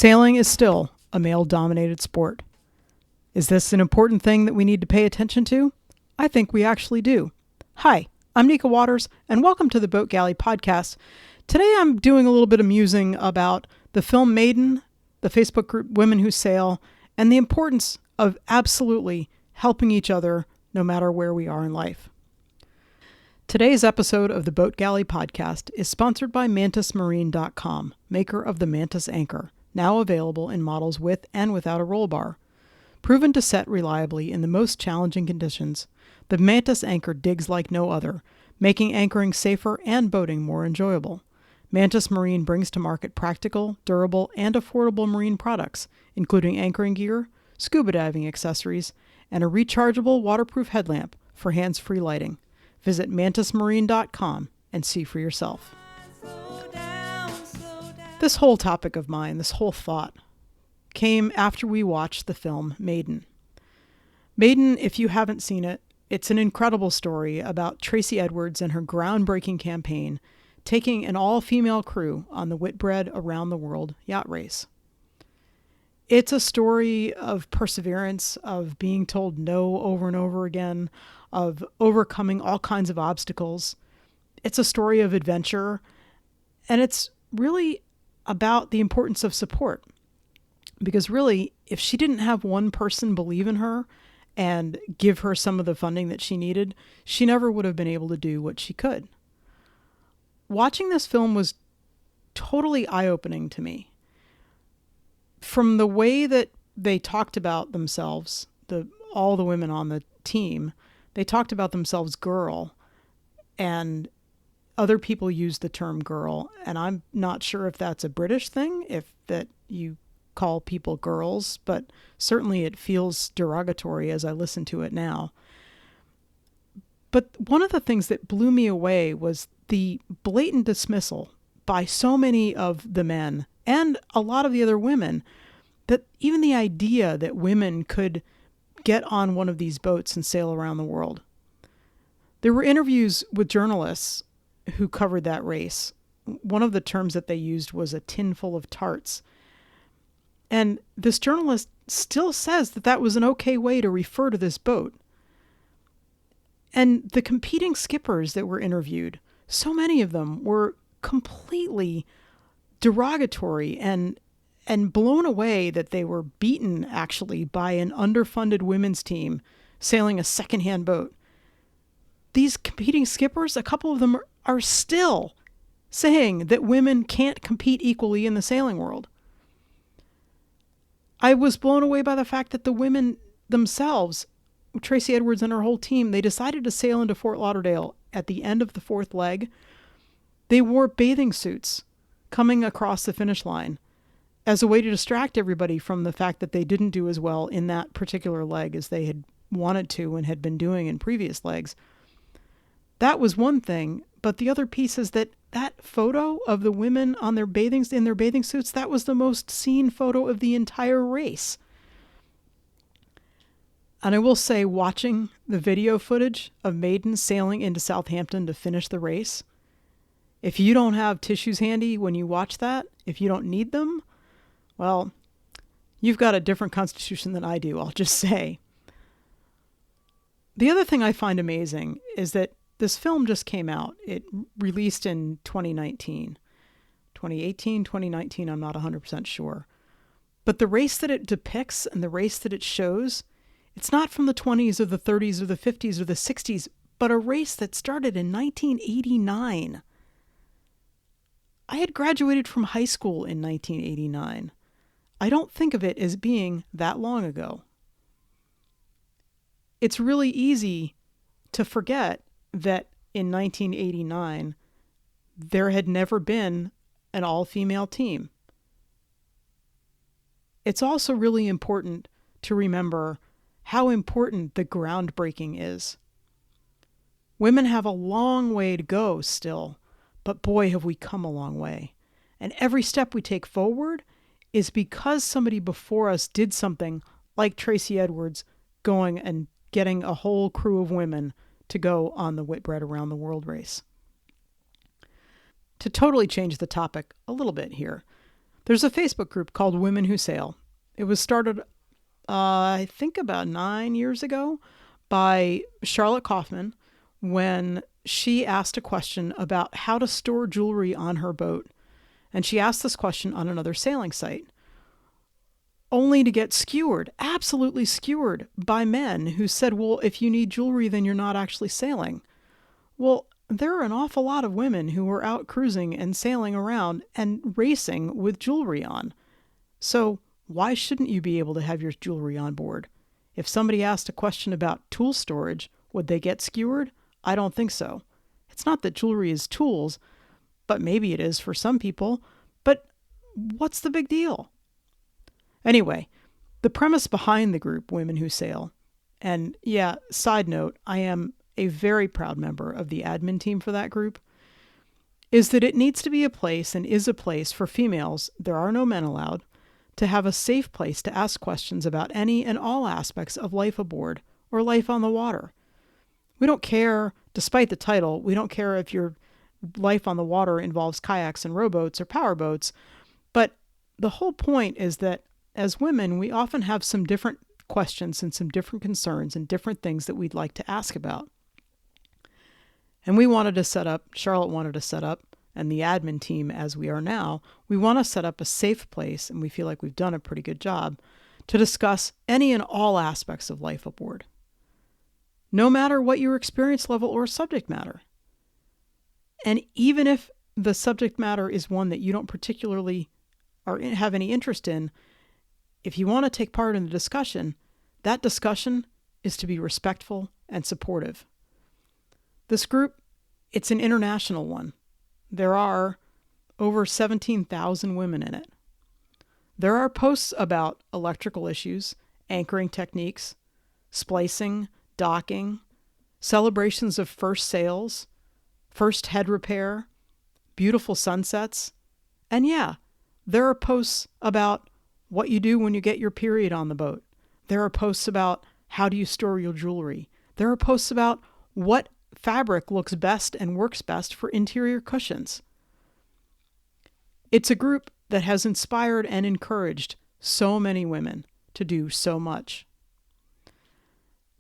Sailing is still a male-dominated sport. Is this an important thing that we need to pay attention to? I think we actually do. Hi, I'm Nika Waters, and welcome to the Boat Galley podcast. Today I'm doing a little bit of musing about the film Maiden, the Facebook group Women Who Sail, and the importance of absolutely helping each other no matter where we are in life. Today's episode of the Boat Galley podcast is sponsored by MantisMarine.com, maker of the Mantis Anchor, now available in models with and without a roll bar. Proven to set reliably in the most challenging conditions, the Mantis Anchor digs like no other, making anchoring safer and boating more enjoyable. Mantis Marine brings to market practical, durable, and affordable marine products, including anchoring gear, scuba diving accessories, and a rechargeable waterproof headlamp for hands-free lighting. Visit MantisMarine.com and see for yourself. This whole topic of mine, this whole thought, came after we watched the film Maiden. Maiden, if you haven't seen it, it's an incredible story about Tracy Edwards and her groundbreaking campaign taking an all-female crew on the Whitbread Around the World yacht race. It's a story of perseverance, of being told no over and over again, of overcoming all kinds of obstacles. It's a story of adventure, and it's really about the importance of support. Because really, if she didn't have one person believe in her and give her some of the funding that she needed, she never would have been able to do what she could. Watching this film was totally eye-opening to me. From the way that they talked about themselves, all the women on the team, they talked about themselves girl, and other people use the term girl, and I'm not sure if that's a British thing, if that you call people girls, but certainly it feels derogatory as I listen to it now. But one of the things that blew me away was the blatant dismissal by so many of the men and a lot of the other women that even the idea that women could get on one of these boats and sail around the world. There were interviews with journalists who covered that race. One of the terms that they used was a tin full of tarts. And this journalist still says that that was an okay way to refer to this boat. And the competing skippers that were interviewed, so many of them were completely derogatory and blown away that they were beaten actually by an underfunded women's team sailing a secondhand boat. These competing skippers, a couple of them are still saying that women can't compete equally in the sailing world. I was blown away by the fact that the women themselves, Tracy Edwards and her whole team, they decided to sail into Fort Lauderdale at the end of the fourth leg. They wore bathing suits coming across the finish line as a way to distract everybody from the fact that they didn't do as well in that particular leg as they had wanted to and had been doing in previous legs. That was one thing, but the other piece is that photo of the women on in their bathing suits, that was the most seen photo of the entire race. And I will say, watching the video footage of Maiden sailing into Southampton to finish the race, if you don't have tissues handy when you watch that, if you don't need them, well, you've got a different constitution than I do, I'll just say. The other thing I find amazing is that this film just came out. It released in 2019. 2018, 2019, I'm not 100% sure. But the race that it depicts and the race that it shows, it's not from the 20s or the 30s or the 50s or the 60s, but a race that started in 1989. I had graduated from high school in 1989. I don't think of it as being that long ago. It's really easy to forget that in 1989, there had never been an all-female team. It's also really important to remember how important the groundbreaking is. Women have a long way to go still, but boy, have we come a long way. And every step we take forward is because somebody before us did something like Tracy Edwards going and getting a whole crew of women to go on the Whitbread Around the World race. To totally change the topic a little bit here, There's a Facebook group called Women Who Sail. It was started, I think, about 9 years ago by Charlotte Kaufman when she asked a question about how to store jewelry on her boat. And she asked this question on another sailing site, only to get skewered, absolutely skewered by men who said, well, if you need jewelry, then you're not actually sailing. Well, there are an awful lot of women who are out cruising and sailing around and racing with jewelry on. So why shouldn't you be able to have your jewelry on board? If somebody asked a question about tool storage, would they get skewered? I don't think so. It's not that jewelry is tools, but maybe it is for some people. But what's the big deal? Anyway, the premise behind the group Women Who Sail, and yeah, side note, I am a very proud member of the admin team for that group, is that it needs to be a place and is a place for females, there are no men allowed, to have a safe place to ask questions about any and all aspects of life aboard or life on the water. We don't care, despite the title, we don't care if your life on the water involves kayaks and rowboats or powerboats, but the whole point is that as women, we often have some different questions and some different concerns and different things that we'd like to ask about. And Charlotte wanted to set up, and the admin team, as we are now, we want to set up a safe place, and we feel like we've done a pretty good job, to discuss any and all aspects of life aboard. No matter what your experience level or subject matter. And even if the subject matter is one that you don't particularly have any interest in, if you want to take part in the discussion, that discussion is to be respectful and supportive. This group, it's an international one. There are over 17,000 women in it. There are posts about electrical issues, anchoring techniques, splicing, docking, celebrations of first sails, first head repair, beautiful sunsets, and yeah, there are posts about what you do when you get your period on the boat. There are posts about how do you store your jewelry. There are posts about what fabric looks best and works best for interior cushions. It's a group that has inspired and encouraged so many women to do so much.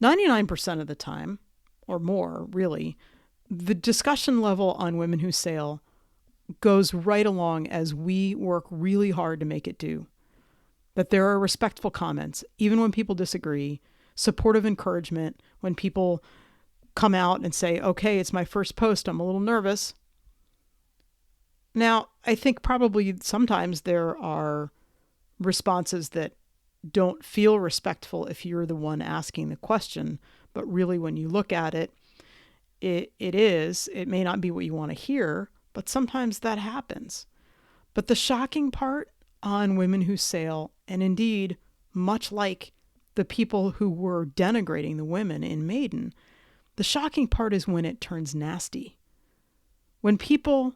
99% of the time, or more really, the discussion level on Women Who Sail goes right along as we work really hard to make it do. That there are respectful comments, even when people disagree, supportive encouragement when people come out and say, okay, it's my first post, I'm a little nervous. Now, I think probably sometimes there are responses that don't feel respectful if you're the one asking the question, but really when you look at it, it may not be what you want to hear, but sometimes that happens. But the shocking part on Women Who Sail, and indeed, much like the people who were denigrating the women in Maiden, the shocking part is when it turns nasty. When people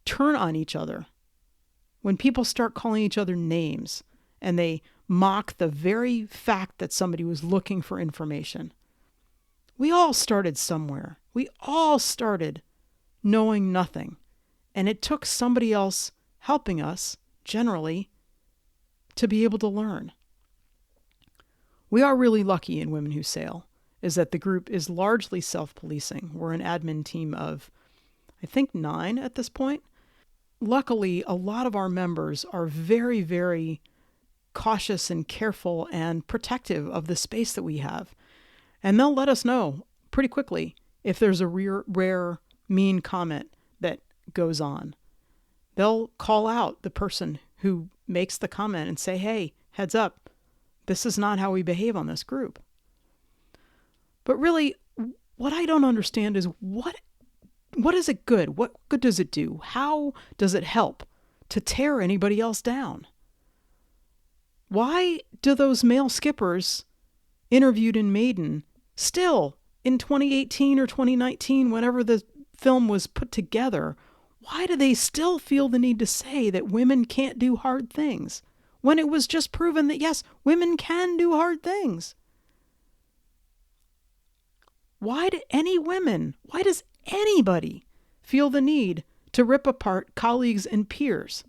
turn on each other, when people start calling each other names, and they mock the very fact that somebody was looking for information. We all started somewhere. We all started knowing nothing, and it took somebody else helping us, generally, to be able to learn. We are really lucky in Women Who Sail, is that the group is largely self-policing. We're an admin team of, I think, 9 at this point. Luckily, a lot of our members are very, very cautious and careful and protective of the space that we have. And they'll let us know pretty quickly if there's a rare, mean comment that goes on. They'll call out the person who makes the comment and say, hey, heads up, this is not how we behave on this group. But really, what I don't understand is what is it good? What good does it do? How does it help to tear anybody else down? Why do those male skippers interviewed in Maiden still in 2018 or 2019, whenever the film was put together, why do they still feel the need to say that women can't do hard things when it was just proven that, yes, women can do hard things? Why does anybody feel the need to rip apart colleagues and peers?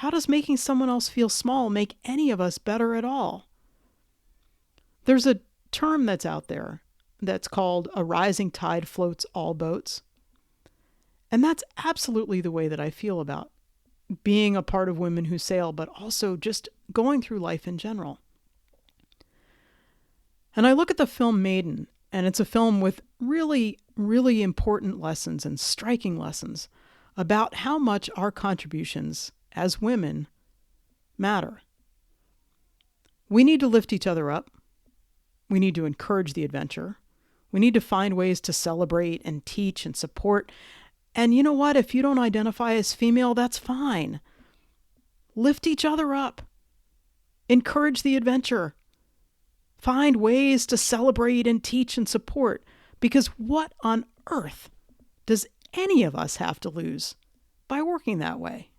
How does making someone else feel small make any of us better at all? There's a term that's out there that's called a rising tide floats all boats. And that's absolutely the way that I feel about being a part of Women Who Sail, but also just going through life in general. And I look at the film Maiden, and it's a film with really, really important lessons and striking lessons about how much our contributions as women matter. We need to lift each other up. We need to encourage the adventure. We need to find ways to celebrate and teach and support. And you know what? If you don't identify as female, that's fine. Lift each other up. Encourage the adventure. Find ways to celebrate and teach and support. Because what on earth does any of us have to lose by working that way?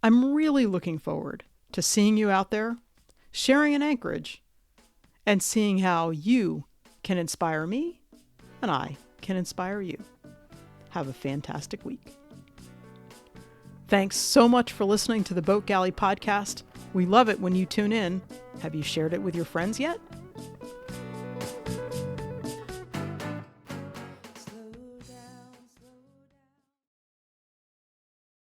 I'm really looking forward to seeing you out there, sharing in Anchorage, and seeing how you can inspire me and I can inspire you. Have a fantastic week. Thanks so much for listening to the Boat Galley podcast. We love it when you tune in. Have you shared it with your friends yet?